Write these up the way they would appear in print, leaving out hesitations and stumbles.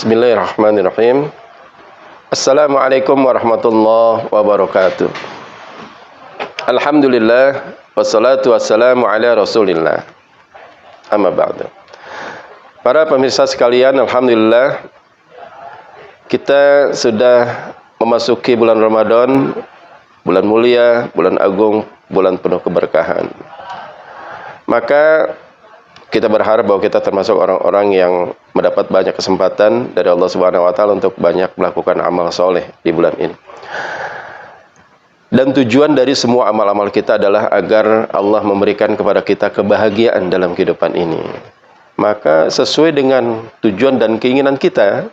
Bismillahirrahmanirrahim. Assalamualaikum warahmatullahi wabarakatuh. Alhamdulillah, wassalatu wassalamu ala rasulillah. Amma ba'du. Para pemirsa sekalian, alhamdulillah kita sudah memasuki bulan Ramadan, bulan mulia, bulan agung, bulan penuh keberkahan. Maka kita berharap bahwa kita termasuk orang-orang yang mendapat banyak kesempatan dari Allah Subhanahu wa taala untuk banyak melakukan amal soleh di bulan ini. Dan tujuan dari semua amal-amal kita adalah agar Allah memberikan kepada kita kebahagiaan dalam kehidupan ini. Maka sesuai dengan tujuan dan keinginan kita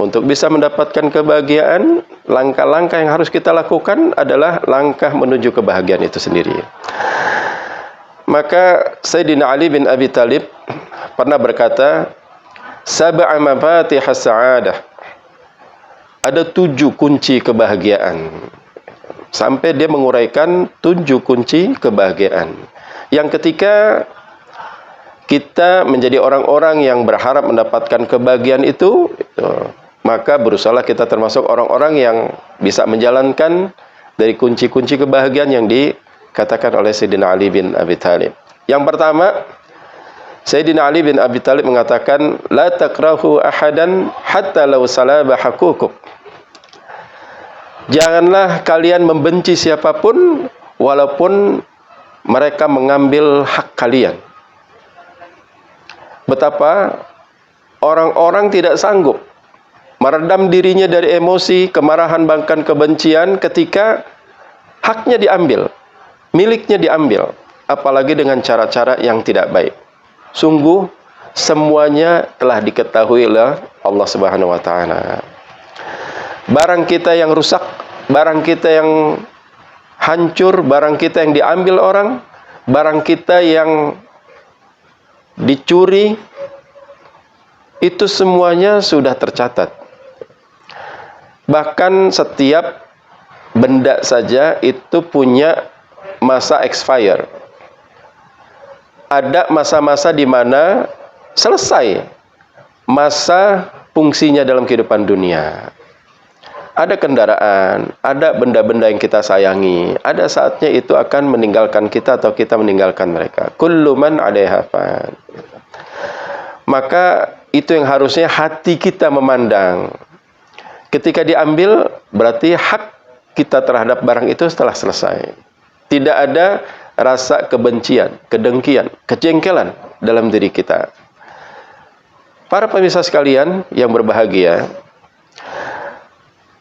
untuk bisa mendapatkan kebahagiaan, langkah-langkah yang harus kita lakukan adalah langkah menuju kebahagiaan itu sendiri. Maka Sayyidina Ali bin Abi Thalib pernah berkata, sab'a mafatihas sa'adah. Ada 7 kunci kebahagiaan. Sampai dia menguraikan 7 kunci kebahagiaan. Yang ketika kita menjadi orang-orang yang berharap mendapatkan kebahagiaan itu, maka berusahalah kita termasuk orang-orang yang bisa menjalankan dari kunci-kunci kebahagiaan yang dikatakan oleh Sayyidina Ali bin Abi Thalib. Yang pertama, Sayyidina Ali bin Abi Thalib mengatakan, la takrahu ahadan hatta law salaba haqukuk. Janganlah kalian membenci siapapun walaupun mereka mengambil hak kalian. Betapa orang-orang tidak sanggup meredam dirinya dari emosi, kemarahan, bahkan kebencian ketika haknya diambil, miliknya diambil, apalagi dengan cara-cara yang tidak baik. Sungguh semuanya telah diketahui oleh Allah Subhanahu wa taala. Barang kita yang rusak, barang kita yang hancur, barang kita yang diambil orang, barang kita yang dicuri, itu semuanya sudah tercatat. Bahkan setiap benda saja itu punya masa expire. Ada masa-masa di mana selesai masa fungsinya dalam kehidupan dunia. Ada kendaraan, ada benda-benda yang kita sayangi, ada saatnya itu akan meninggalkan kita atau kita meninggalkan mereka. Kullu man 'alaiha fan. Maka itu yang harusnya hati kita memandang. Ketika diambil, berarti hak kita terhadap barang itu setelah selesai. Tidak ada rasa kebencian, kedengkian, kejengkelan dalam diri kita. Para pemirsa sekalian yang berbahagia,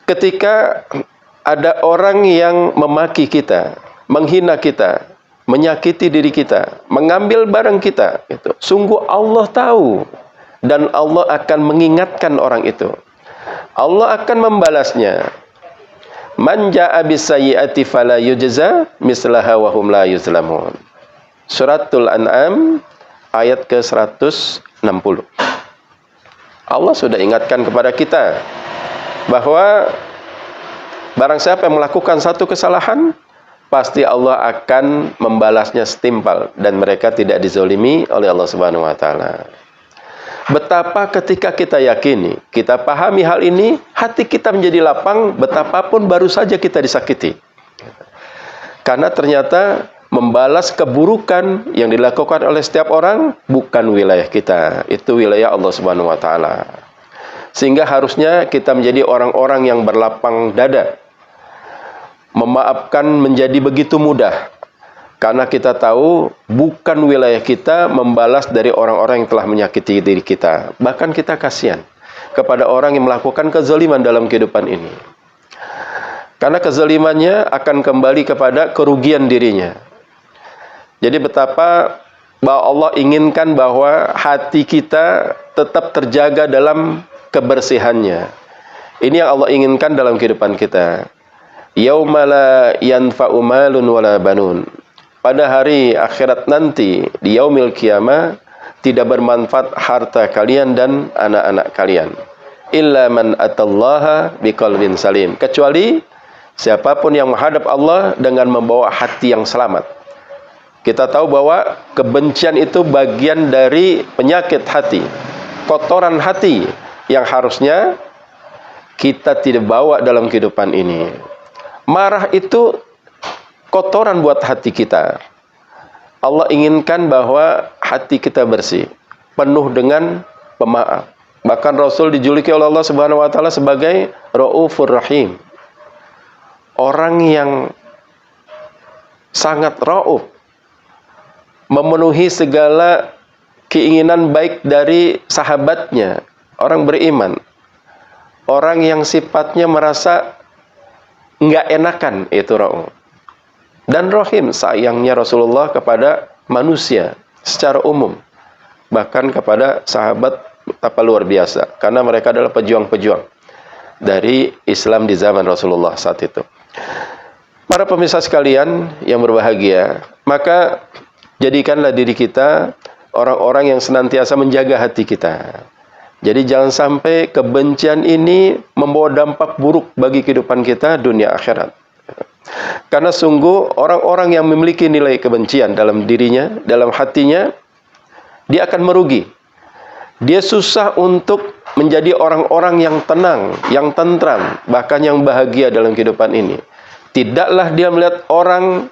ketika ada orang yang memaki kita, menghina kita, menyakiti diri kita, mengambil barang kita, itu sungguh Allah tahu dan Allah akan mengingatkan orang itu. Allah akan membalasnya. Man jaa bisayyi'ati fala yujza mislaha wa hum la yuzlamun. Suratul An'am ayat ke-160. Allah sudah ingatkan kepada kita bahwa barang siapa yang melakukan satu kesalahan, pasti Allah akan membalasnya setimpal dan mereka tidak dizolimi oleh Allah Subhanahu wa taala. Betapa ketika kita yakini, kita pahami hal ini, hati kita menjadi lapang betapapun baru saja kita disakiti. Karena ternyata membalas keburukan yang dilakukan oleh setiap orang bukan wilayah kita, itu wilayah Allah Subhanahu wa taala. Sehingga harusnya kita menjadi orang-orang yang berlapang dada. Memaafkan menjadi begitu mudah. Karena kita tahu bukan wilayah kita membalas dari orang-orang yang telah menyakiti diri kita. Bahkan kita kasihan kepada orang yang melakukan kezaliman dalam kehidupan ini. Karena kezalimannya akan kembali kepada kerugian dirinya. Jadi betapa bahwa Allah inginkan bahwa hati kita tetap terjaga dalam kebersihannya. Ini yang Allah inginkan dalam kehidupan kita. Yauma la yanfa'u malun wala banun. Pada hari akhirat nanti, di yaumil qiyamah, tidak bermanfaat harta kalian dan anak-anak kalian. Illa man atallaha biqalbin salim. Kecuali siapapun yang menghadap Allah dengan membawa hati yang selamat. Kita tahu bahwa kebencian itu bagian dari penyakit hati, kotoran hati. yang harusnya kita tidak bawa dalam kehidupan ini. Marah itu kotoran buat hati kita. Allah inginkan bahwa hati kita bersih, penuh dengan pemaaf. Bahkan Rasul dijuluki oleh Allah Subhanahu wa taala sebagai Raufur Rahim. Orang yang sangat rauf, memenuhi segala keinginan baik dari sahabatnya, orang beriman. Orang yang sifatnya merasa nggak enakan, itu rauf. Dan rahim, sayangnya Rasulullah kepada manusia secara umum. Bahkan kepada sahabat betapa luar biasa. Karena mereka adalah pejuang-pejuang dari Islam di zaman Rasulullah saat itu. Para pemirsa sekalian yang berbahagia, maka jadikanlah diri kita orang-orang yang senantiasa menjaga hati kita. Jadi jangan sampai kebencian ini membawa dampak buruk bagi kehidupan kita dunia akhirat. Karena sungguh orang-orang yang memiliki nilai kebencian dalam dirinya, dalam hatinya, dia akan merugi. Dia susah untuk menjadi orang-orang yang tenang, yang tentram, bahkan yang bahagia dalam kehidupan ini. Tidaklah dia melihat orang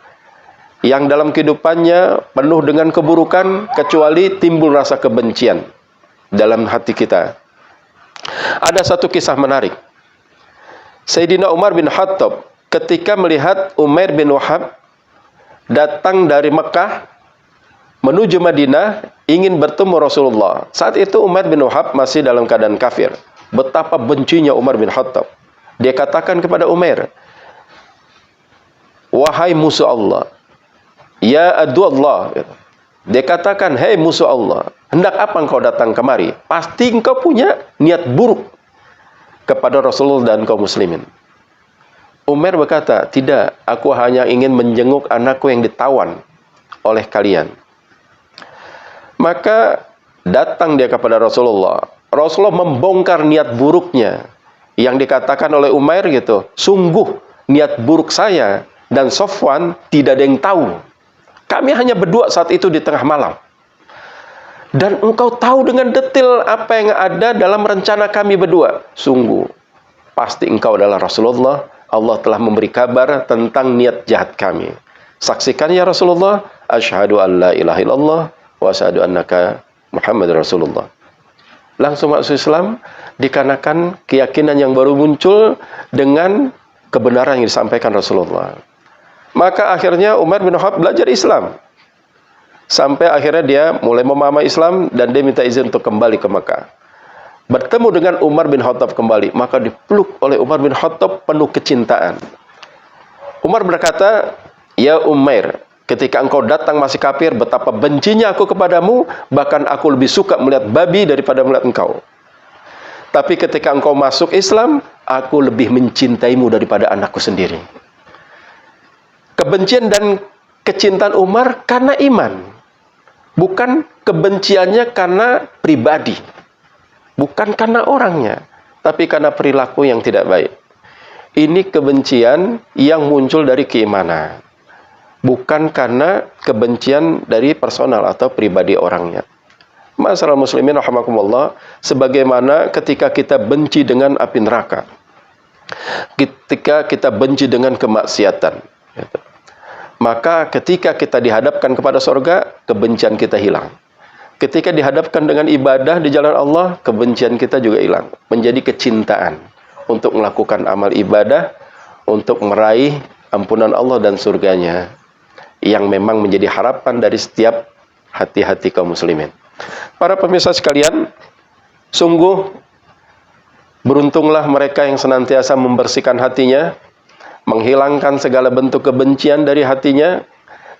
yang dalam kehidupannya penuh dengan keburukan, kecuali timbul rasa kebencian dalam hati kita. Ada satu kisah menarik. Sayyidina Umar bin Khattab ketika melihat Umair bin Wahab datang dari Mekah menuju Madinah ingin bertemu Rasulullah. Saat itu Umair bin Wahab masih dalam keadaan kafir. Betapa bencinya Umar bin Khattab. Dia katakan kepada Umair, "Wahai musuh Allah, ya adu Allah." Dia katakan, "Hei musuh Allah, hendak apa engkau datang kemari? Pasti engkau punya niat buruk kepada Rasulullah dan kaum muslimin." Umar berkata, "Tidak, aku hanya ingin menjenguk anakku yang ditawan oleh kalian." Maka datang dia kepada Rasulullah. Rasulullah membongkar niat buruknya yang dikatakan oleh Umair gitu. "Sungguh niat buruk saya dan Sofwan tidak ada yang tahu. Kami hanya berdua saat itu di tengah malam. Dan engkau tahu dengan detail apa yang ada dalam rencana kami berdua. Sungguh, pasti engkau adalah Rasulullah. Allah telah memberi kabar tentang niat jahat kami. Saksikan ya Rasulullah, asyhadu an la ilaha illallah wa asyhadu annaka Muhammad Rasulullah." Langsung masuk Islam dikarenakan keyakinan yang baru muncul dengan kebenaran yang disampaikan Rasulullah. Maka akhirnya Umar bin Khattab belajar Islam. Sampai akhirnya dia mulai memahami Islam dan dia minta izin untuk kembali ke Mekah. Bertemu dengan Umar bin Khattab kembali, maka dipeluk oleh Umar bin Khattab penuh kecintaan. Umar berkata, "Ya Umair, ketika engkau datang masih kafir, betapa bencinya aku kepadamu, bahkan aku lebih suka melihat babi daripada melihat engkau. Tapi ketika engkau masuk Islam, aku lebih mencintaimu daripada anakku sendiri." Kebencian dan kecintaan Umar karena iman. Bukan kebenciannya karena pribadi. Bukan karena orangnya. Tapi karena perilaku yang tidak baik. Ini kebencian yang muncul dari keimanan. Bukan karena kebencian dari personal atau pribadi orangnya. Masalah muslimin rahimakumullah, sebagaimana ketika kita benci dengan api neraka. Ketika kita benci dengan kemaksiatan. Maka ketika kita dihadapkan kepada surga, kebencian kita hilang. Ketika dihadapkan dengan ibadah di jalan Allah, kebencian kita juga hilang. Menjadi kecintaan untuk melakukan amal ibadah, untuk meraih ampunan Allah dan surganya, yang memang menjadi harapan dari setiap hati-hati kaum muslimin. Para pemirsa sekalian, sungguh beruntunglah mereka yang senantiasa membersihkan hatinya, menghilangkan segala bentuk kebencian dari hatinya,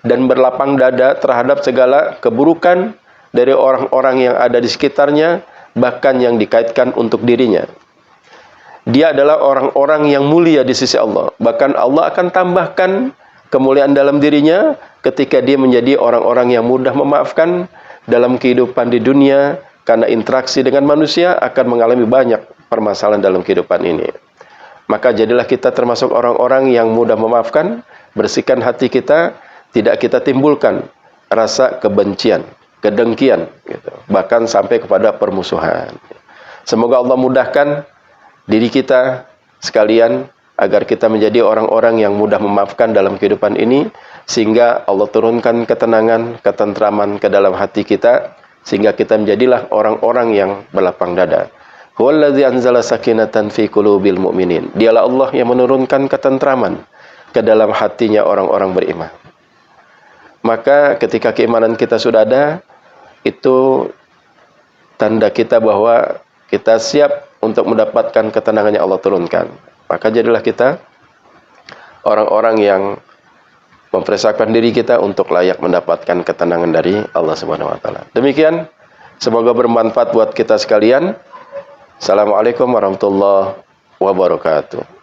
dan berlapang dada terhadap segala keburukan dari orang-orang yang ada di sekitarnya, bahkan yang dikaitkan untuk dirinya. Dia adalah orang-orang yang mulia di sisi Allah. Bahkan Allah akan tambahkan kemuliaan dalam dirinya ketika dia menjadi orang-orang yang mudah memaafkan dalam kehidupan di dunia, karena interaksi dengan manusia akan mengalami banyak permasalahan dalam kehidupan ini. Maka jadilah kita termasuk orang-orang yang mudah memaafkan, bersihkan hati kita, tidak kita timbulkan rasa kebencian, kedengkian, gitu. Bahkan sampai kepada permusuhan. Semoga Allah mudahkan diri kita sekalian agar kita menjadi orang-orang yang mudah memaafkan dalam kehidupan ini, sehingga Allah turunkan ketenangan, ketentraman ke dalam hati kita, sehingga kita menjadilah orang-orang yang berlapang dada. Huwallazi anzala sakinatan fi qulubil mu'minin. Dialah Allah yang menurunkan ketentraman ke dalam hatinya orang-orang beriman. Maka ketika keimanan kita sudah ada, itu tanda kita bahwa kita siap untuk mendapatkan ketenangan yang Allah turunkan. Maka jadilah kita orang-orang yang mempersiapkan diri kita untuk layak mendapatkan ketenangan dari Allah Subhanahu wa taala. Demikian, semoga bermanfaat buat kita sekalian. Assalamualaikum warahmatullahi wabarakatuh.